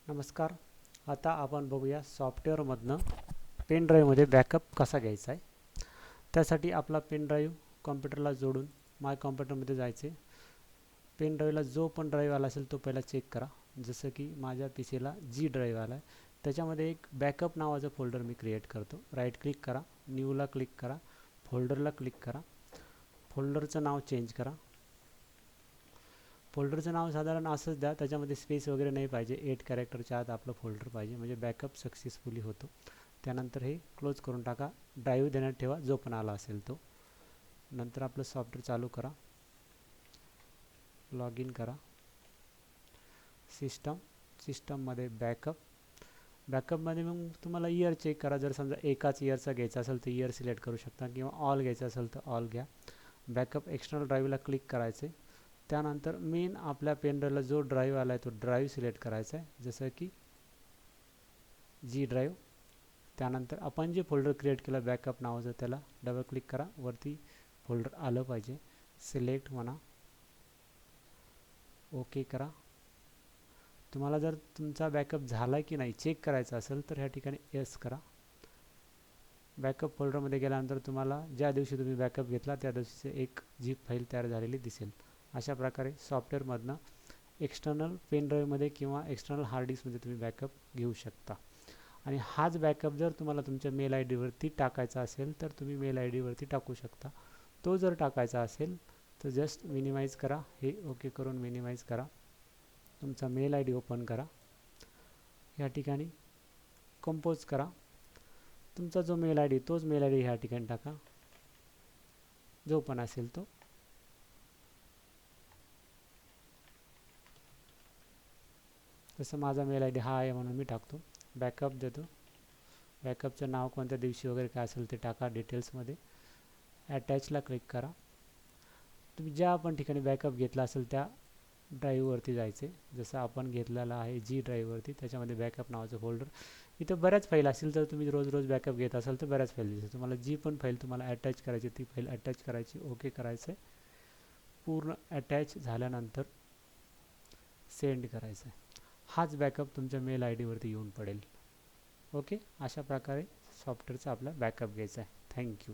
नमस्कार. आता आपण बघूया सॉफ्टवेअरमधनं पेन ड्राईव्हमध्ये बॅकअप कसा घ्यायचा आहे. त्यासाठी आपला पेन ड्राईव्ह कॉम्प्युटरला जोडून माय कॉम्प्युटरमध्ये जायचे. पेन ड्राईव्हला जो पण ड्राईव्ह आला असेल तो पहिला चेक करा. जसं की माझ्या पी सीला जी ड्राईव्ह आला आहे, त्याच्यामध्ये एक बॅकअप नावाचं फोल्डर मी क्रिएट करतो. राईट क्लिक करा, न्यूला क्लिक करा, फोल्डरला क्लिक करा, फोल्डरचं नाव चेंज करा. फोल्डरचं नाव साधारण असंच द्या, त्याच्यामध्ये स्पेस वगैरे नाही पाहिजे. 8 कॅरेक्टरच्या आत आपलं फोल्डर पाहिजे, म्हणजे बॅकअप सक्सेसफुली होतो. त्यानंतर हे क्लोज करून टाका. ड्राईव्ह देण्यात ठेवा जो पण आला असेल तो. नंतर आपलं सॉफ्टवेअर चालू करा, लॉग इन करा. सिस्टममध्ये बॅकअपमध्ये मग तुम्हाला इयर चेक करा. जर समजा एकाच इयरचा घ्यायचा असेल तर इयर सिलेक्ट करू शकता, किंवा ऑल घ्यायचा असेल तर ऑल घ्या. बॅकअप एक्सटर्नल ड्राईव्हला क्लिक करायचे. त्यानंतर मेन आपल्या पेन ड्राईव्हला जो ड्राईव्ह आला आहे तो ड्राईव्ह सिलेक्ट करायचा आहे, जसं की जी ड्राईव्ह. त्यानंतर आपण जे फोल्डर क्रिएट केलं बॅकअप नावाचं त्याला डबल क्लिक करा. वरती फोल्डर आलं पाहिजे, सिलेक्ट म्हणा, ओके करा. तुम्हाला जर तुमचा बॅकअप झाला की नाही चेक करायचा असेल तर ह्या ठिकाणी येस करा. बॅकअप फोल्डरमध्ये गेल्यानंतर तुम्हाला ज्या दिवशी तुम्ही बॅकअप घेतला त्या दिवशीचे एक झिप फाईल तयार झालेली दिसेल. अशा प्रकारे सॉफ्टवेअरमधनं एक्सटर्नल पेन ड्राईव्हमध्ये किंवा एक्सटर्नल हार्ड डिस्कमध्ये तुम्ही बॅकअप घेऊ शकता. आणि हाच बॅकअप जर तुम्हाला तुमच्या मेल आय डीवरती टाकायचा असेल तर तुम्ही मेल आय डीवरती टाकू शकता. तो जर टाकायचा असेल तर जस्ट मिनिमाइज करा, हे ओके करून मिनिमाइज करा. तुमचा मेल आय डी ओपन करा. या ठिकाणी कंपोज करा. तुमचा जो मेल आय डी तोच मेल आय डी ह्या ठिकाणी टाका, जो पण असेल तो. तसं माझा मेल आय डी हा आहे म्हणून मी टाकतो. बॅकअप देतो. बॅकअपचं नाव कोणत्या दिवशी वगैरे काय असेल ते टाका डिटेल्समध्ये. अटॅचला क्लिक करा. तुम्ही ज्या पण ठिकाणी बॅकअप घेतला असेल त्या ड्राईव्हवरती जायचे. जसं आपण घेतलेला आहे जी ड्राईव्हवरती, त्याच्यामध्ये बॅकअप नावाचं फोल्डर. इथं बऱ्याच फाईल असतील तर तुम्ही रोज रोज बॅकअप घेत असाल तर बऱ्याच फाईल दिसेल तुम्हाला. जी पण फाईल तुम्हाला अटॅच करायची ती फाईल अटॅच करायची, ओके करायचं आहे. पूर्ण अटॅच झाल्यानंतर सेंड करायचं आहे. हाच बॅकअप तुमच्या मेल आय डीवरती येऊन पडेल. ओके, अशा प्रकारे सॉफ्टवेअरचा आपला बॅकअप घ्यायचा आहे. थँक्यू.